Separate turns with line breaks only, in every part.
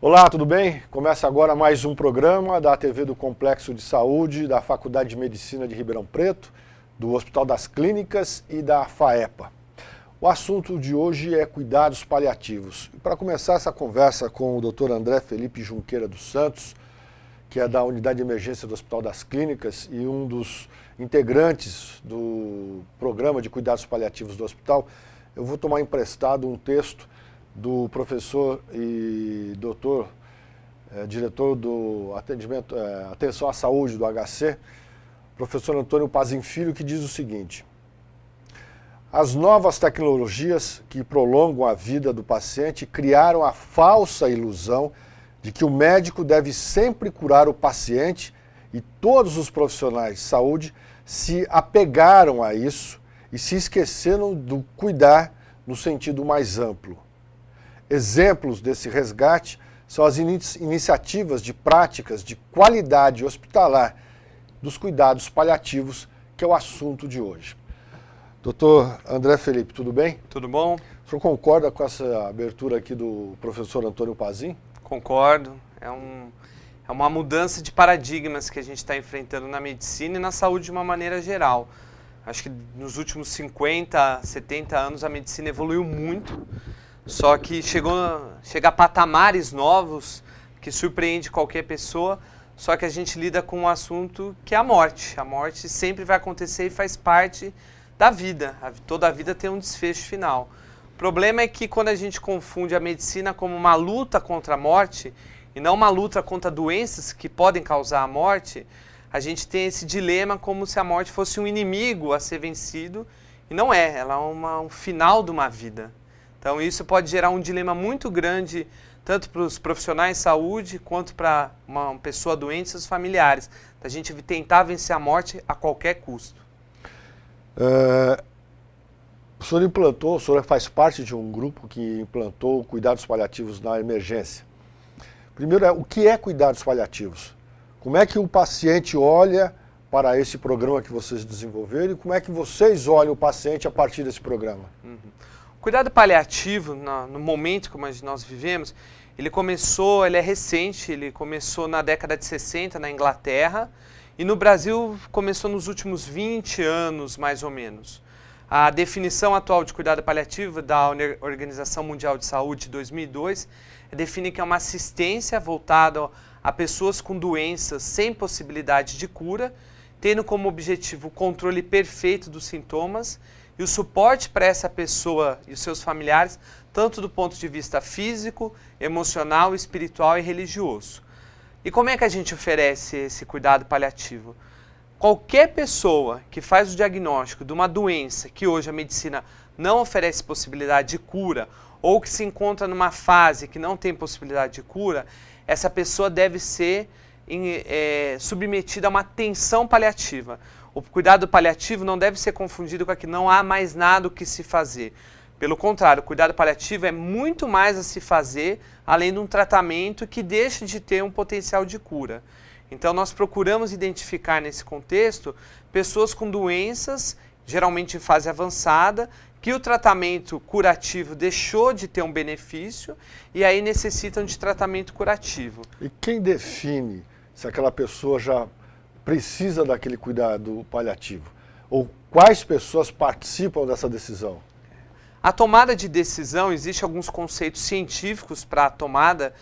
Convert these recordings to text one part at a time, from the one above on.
Olá, tudo bem? Começa agora mais um programa da TV do Complexo de Saúde, da Faculdade de Medicina de Ribeirão Preto, do Hospital das Clínicas e da FAEPA. O assunto de hoje é cuidados paliativos. E para começar essa conversa com o Dr. André Felipe Junqueira dos Santos, que é da Unidade de Emergência do Hospital das Clínicas e um dos integrantes do Programa de Cuidados Paliativos do hospital, eu vou tomar emprestado um texto do professor e doutor, diretor do Atenção à Saúde do HC, professor Antônio Pazin Filho, que diz o seguinte: as novas tecnologias que prolongam a vida do paciente criaram a falsa ilusão de que o médico deve sempre curar o paciente, e todos os profissionais de saúde se apegaram a isso e se esqueceram do cuidar no sentido mais amplo. Exemplos desse resgate são as iniciativas de práticas de qualidade hospitalar dos cuidados paliativos, que é o assunto de hoje. Doutor André Felipe, tudo bem?
Tudo bom?
O senhor concorda com essa abertura aqui do professor Antônio Pazin?
Concordo. É uma mudança de paradigmas que a gente está enfrentando na medicina e na saúde de uma maneira geral. Acho que nos últimos 50, 70 anos a medicina evoluiu muito. Só que chega a patamares novos que surpreende qualquer pessoa, só que a gente lida com um assunto que é a morte. A morte sempre vai acontecer e faz parte da vida. Toda a vida tem um desfecho final. O problema é que quando a gente confunde a medicina como uma luta contra a morte e não uma luta contra doenças que podem causar a morte, a gente tem esse dilema como se a morte fosse um inimigo a ser vencido, e não é, ela é um final de uma vida. Então isso pode gerar um dilema muito grande, tanto para os profissionais de saúde, quanto para uma pessoa doente e seus familiares. Da gente tentar vencer a morte a qualquer custo.
O senhor faz parte de um grupo que implantou cuidados paliativos na emergência. Primeiro, o que é cuidados paliativos? Como é que o paciente olha para esse programa que vocês desenvolveram e como é que vocês olham o paciente a partir desse programa?
O cuidado paliativo, no momento como nós vivemos, ele é recente, ele começou na década de 60 na Inglaterra e no Brasil começou nos últimos 20 anos, mais ou menos. A definição atual de cuidado paliativo da Organização Mundial de Saúde de 2002 define que é uma assistência voltada a pessoas com doenças sem possibilidade de cura, tendo como objetivo o controle perfeito dos sintomas e o suporte para essa pessoa e os seus familiares, tanto do ponto de vista físico, emocional, espiritual e religioso. E como é que a gente oferece esse cuidado paliativo? Qualquer pessoa que faz o diagnóstico de uma doença que hoje a medicina não oferece possibilidade de cura ou que se encontra numa fase que não tem possibilidade de cura, essa pessoa deve ser submetida a uma atenção paliativa. O cuidado paliativo não deve ser confundido com a que não há mais nada o que se fazer. Pelo contrário, o cuidado paliativo é muito mais a se fazer, além de um tratamento que deixa de ter um potencial de cura. Então nós procuramos identificar nesse contexto pessoas com doenças, geralmente em fase avançada, que o tratamento curativo deixou de ter um benefício e aí necessitam de tratamento curativo.
E quem define se aquela pessoa já precisa daquele cuidado paliativo? Ou quais pessoas participam dessa decisão?
A tomada de decisão, existem alguns conceitos científicos para a tomada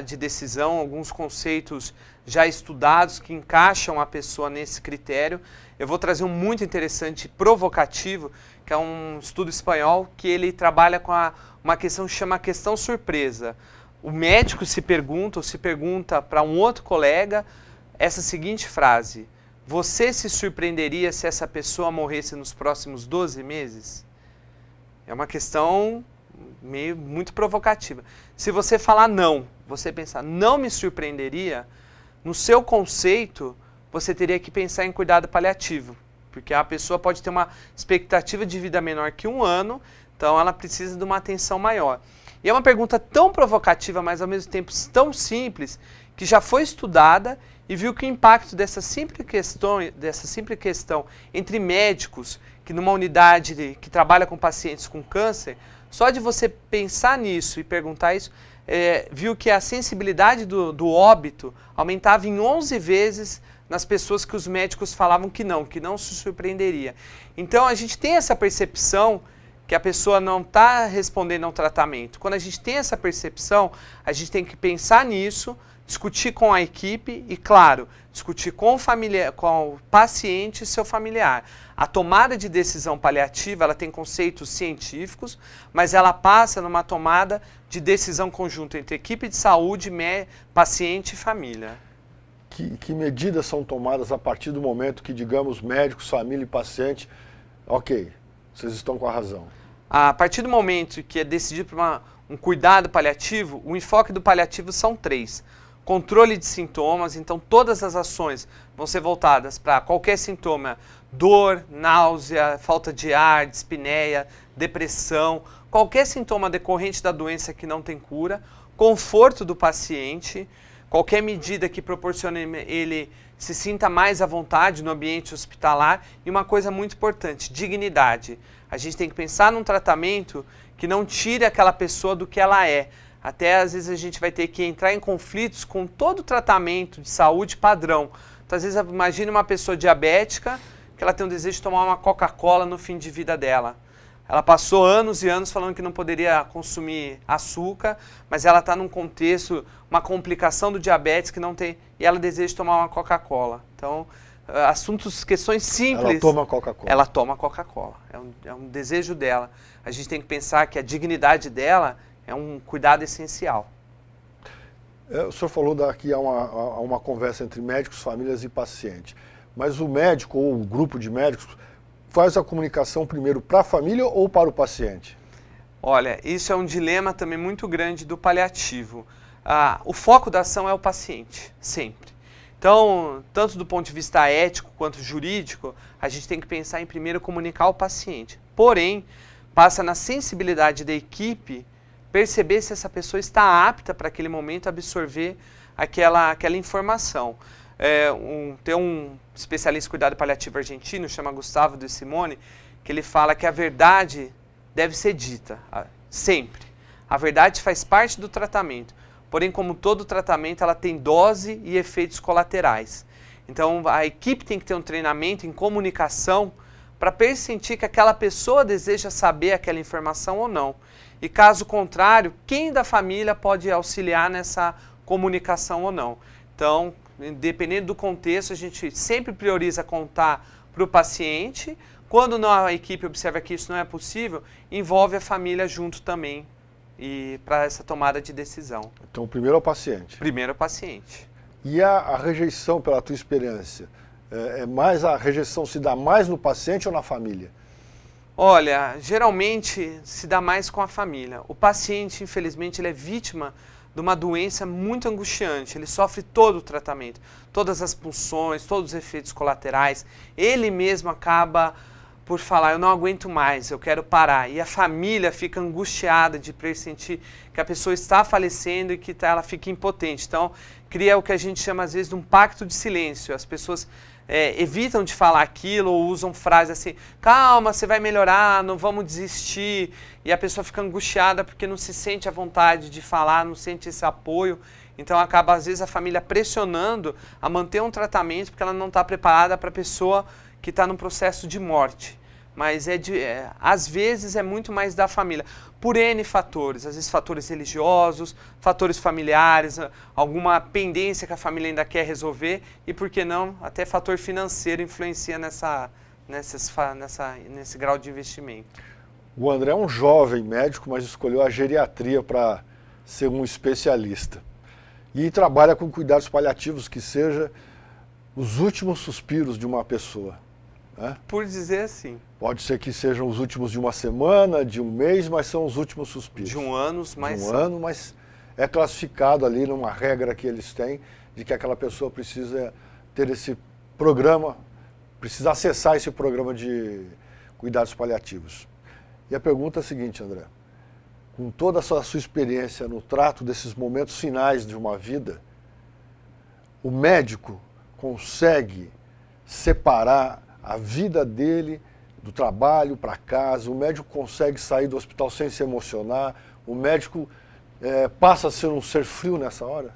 de decisão, alguns conceitos já estudados que encaixam a pessoa nesse critério. Eu vou trazer um muito interessante e provocativo, que é um estudo espanhol que ele trabalha com uma questão que chama questão surpresa. O médico se pergunta para um outro colega essa seguinte frase: você se surpreenderia se essa pessoa morresse nos próximos 12 meses? É uma questão muito provocativa. Se você falar não, você pensar não me surpreenderia, no seu conceito você teria que pensar em cuidado paliativo, porque a pessoa pode ter uma expectativa de vida menor que 1 ano, então ela precisa de uma atenção maior. E é uma pergunta tão provocativa, mas ao mesmo tempo tão simples, que já foi estudada e viu que o impacto dessa simples questão entre médicos que numa unidade que trabalha com pacientes com câncer, só de você pensar nisso e perguntar isso, viu que a sensibilidade do óbito aumentava em 11 vezes nas pessoas que os médicos falavam que não se surpreenderia. Então a gente tem essa percepção que a pessoa não está respondendo ao tratamento. Quando a gente tem essa percepção, a gente tem que pensar nisso, discutir com a equipe e, claro, discutir com o paciente e seu familiar. A tomada de decisão paliativa, ela tem conceitos científicos, mas ela passa numa tomada de decisão conjunta entre equipe de saúde, paciente e família.
Que medidas são tomadas a partir do momento que, digamos, médicos, família e paciente, ok, vocês estão com a razão?
A partir do momento que é decidido por um cuidado paliativo, o enfoque do paliativo são 3. Controle de sintomas, então todas as ações vão ser voltadas para qualquer sintoma, dor, náusea, falta de ar, dispneia, depressão, qualquer sintoma decorrente da doença que não tem cura, conforto do paciente, qualquer medida que proporcione ele se sinta mais à vontade no ambiente hospitalar e uma coisa muito importante, dignidade. A gente tem que pensar num tratamento que não tire aquela pessoa do que ela é. Até às vezes a gente vai ter que entrar em conflitos com todo o tratamento de saúde padrão. Então às vezes imagine uma pessoa diabética que ela tem o desejo de tomar uma Coca-Cola no fim de vida dela. Ela passou anos e anos falando que não poderia consumir açúcar, mas ela está num contexto, uma complicação do diabetes que não tem, e ela deseja tomar uma Coca-Cola. Então, questões simples.
Ela toma Coca-Cola.
Ela toma Coca-Cola. É um desejo dela. A gente tem que pensar que a dignidade dela é um cuidado essencial.
O senhor falou que há uma conversa entre médicos, famílias e pacientes. Mas o médico ou o grupo de médicos faz a comunicação primeiro para a família ou para o paciente?
Olha, isso é um dilema também muito grande do paliativo. O foco da ação é o paciente, sempre. Então, tanto do ponto de vista ético quanto jurídico, a gente tem que pensar em primeiro comunicar ao paciente. Porém, passa na sensibilidade da equipe perceber se essa pessoa está apta para aquele momento absorver aquela informação. Tem um especialista em cuidado paliativo argentino, chama Gustavo de Simone, que ele fala que a verdade deve ser dita, sempre. A verdade faz parte do tratamento, porém, como todo tratamento, ela tem dose e efeitos colaterais. Então, a equipe tem que ter um treinamento em comunicação para pressentir que aquela pessoa deseja saber aquela informação ou não. E caso contrário, quem da família pode auxiliar nessa comunicação ou não. Então, dependendo do contexto, a gente sempre prioriza contar para o paciente. Quando a equipe observa que isso não é possível, envolve a família junto também e para essa tomada de decisão.
Então, primeiro é o paciente.
Primeiro é o paciente.
E a rejeição, pela tua experiência, a rejeição se dá mais no paciente ou na família?
Olha, geralmente se dá mais com a família. O paciente, infelizmente, ele é vítima de uma doença muito angustiante. Ele sofre todo o tratamento, todas as punções, todos os efeitos colaterais. Ele mesmo acaba por falar, eu não aguento mais, eu quero parar. E a família fica angustiada de pressentir que a pessoa está falecendo e que ela fica impotente. Então, cria o que a gente chama às vezes de um pacto de silêncio. As pessoas evitam de falar aquilo ou usam frases assim, calma, você vai melhorar, não vamos desistir. E a pessoa fica angustiada porque não se sente à vontade de falar, não sente esse apoio. Então acaba às vezes a família pressionando a manter um tratamento porque ela não está preparada para a pessoa que está num processo de morte. Mas às vezes é muito mais da família, por N fatores, às vezes fatores religiosos, fatores familiares, alguma pendência que a família ainda quer resolver e, por que não, até fator financeiro influencia nesse grau de investimento.
O André é um jovem médico, mas escolheu a geriatria para ser um especialista. E trabalha com cuidados paliativos, que seja os últimos suspiros de uma pessoa.
Por dizer assim.
Pode ser que sejam os últimos de uma semana, de um mês, mas são os últimos suspiros.
De um ano, mas...
De um ano, mas é classificado ali numa regra que eles têm, de que aquela pessoa precisa ter esse programa, precisa acessar esse programa de cuidados paliativos. E a pergunta é a seguinte, André, com toda a sua experiência no trato desses momentos finais de uma vida, o médico consegue separar a vida dele do trabalho para casa, o médico consegue sair do hospital sem se emocionar, o médico passa a ser um ser frio nessa hora?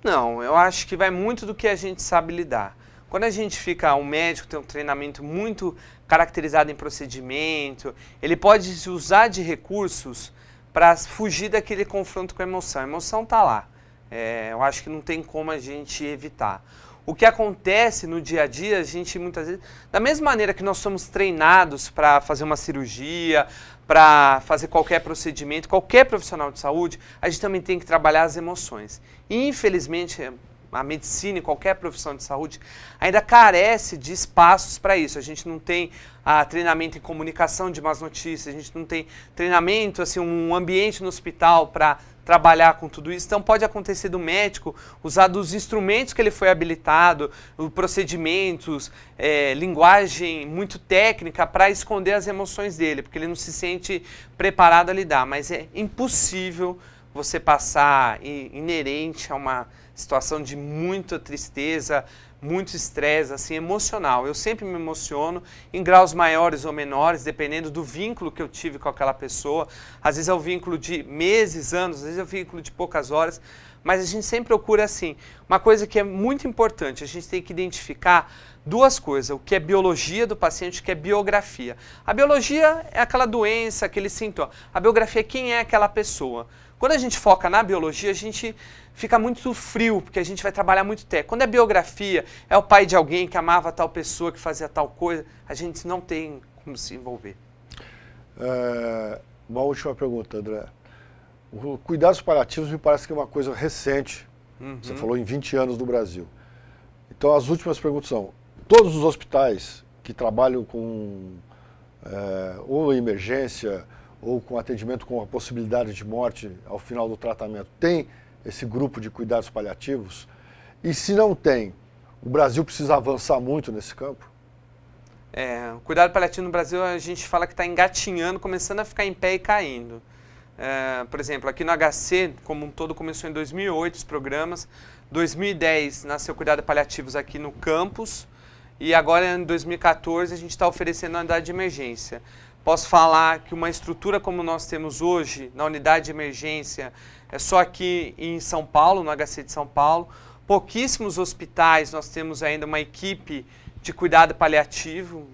Não, eu acho que vai muito do que a gente sabe lidar. Quando a gente fica, um médico tem um treinamento muito caracterizado em procedimento, ele pode se usar de recursos para fugir daquele confronto com a emoção. A emoção está lá. Eu acho que não tem como a gente evitar. O que acontece no dia a dia, a gente muitas vezes, da mesma maneira que nós somos treinados para fazer uma cirurgia, para fazer qualquer procedimento, qualquer profissional de saúde, a gente também tem que trabalhar as emoções. E, infelizmente, a medicina e qualquer profissão de saúde ainda carece de espaços para isso. A gente não tem treinamento em comunicação de más notícias, a gente não tem treinamento, assim, um ambiente no hospital para trabalhar com tudo isso. Então pode acontecer do médico usar dos instrumentos que ele foi habilitado, procedimentos, linguagem muito técnica para esconder as emoções dele, porque ele não se sente preparado a lidar. Mas é impossível você passar inerente a uma situação de muita tristeza, muito estresse, assim, emocional. Eu sempre me emociono em graus maiores ou menores, dependendo do vínculo que eu tive com aquela pessoa. Às vezes é um vínculo de meses, anos, às vezes é um vínculo de poucas horas, mas a gente sempre procura, assim, uma coisa que é muito importante, a gente tem que identificar duas coisas, o que é biologia do paciente e o que é biografia. A biologia é aquela doença, aquele sintoma. A biografia é quem é aquela pessoa. Quando a gente foca na biologia, a gente fica muito frio, porque a gente vai trabalhar muito técnico. Quando é biografia, é o pai de alguém que amava tal pessoa, que fazia tal coisa, a gente não tem como se envolver.
Uma última pergunta, André. O cuidados paliativos me parece que é uma coisa recente. Você falou em 20 anos no Brasil. Então as últimas perguntas são, todos os hospitais que trabalham com ou emergência ou com atendimento com a possibilidade de morte ao final do tratamento, tem esse grupo de cuidados paliativos? E se não tem, o Brasil precisa avançar muito nesse campo?
O cuidado paliativo no Brasil, a gente fala que está engatinhando, começando a ficar em pé e caindo. Por exemplo, aqui no HC, como um todo, começou em 2008 os programas, 2010 nasceu cuidado paliativos aqui no campus, e agora em 2014 a gente está oferecendo a unidade de emergência. Posso falar que uma estrutura como nós temos hoje, na unidade de emergência, é só aqui em São Paulo, no HC de São Paulo. Pouquíssimos hospitais nós temos ainda uma equipe de cuidado paliativo,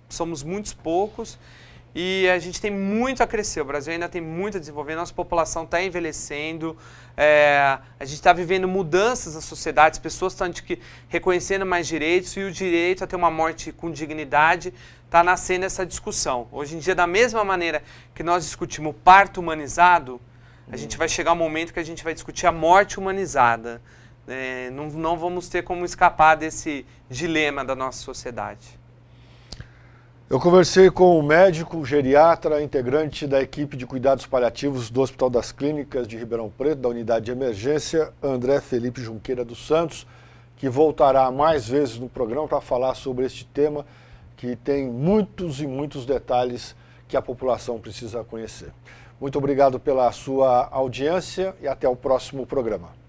somos muitos poucos e a gente tem muito a crescer. O Brasil ainda tem muito a desenvolver, nossa população está envelhecendo, a gente está vivendo mudanças na sociedade, as pessoas estão reconhecendo mais direitos e o direito a ter uma morte com dignidade está nascendo essa discussão. Hoje em dia, da mesma maneira que nós discutimos o parto humanizado, a gente vai chegar um momento que a gente vai discutir a morte humanizada. Não vamos ter como escapar desse dilema da nossa sociedade.
Eu conversei com o médico geriatra, integrante da equipe de cuidados paliativos do Hospital das Clínicas de Ribeirão Preto, da unidade de emergência, André Felipe Junqueira dos Santos, que voltará mais vezes no programa para falar sobre este tema, que tem muitos e muitos detalhes que a população precisa conhecer. Muito obrigado pela sua audiência e até o próximo programa.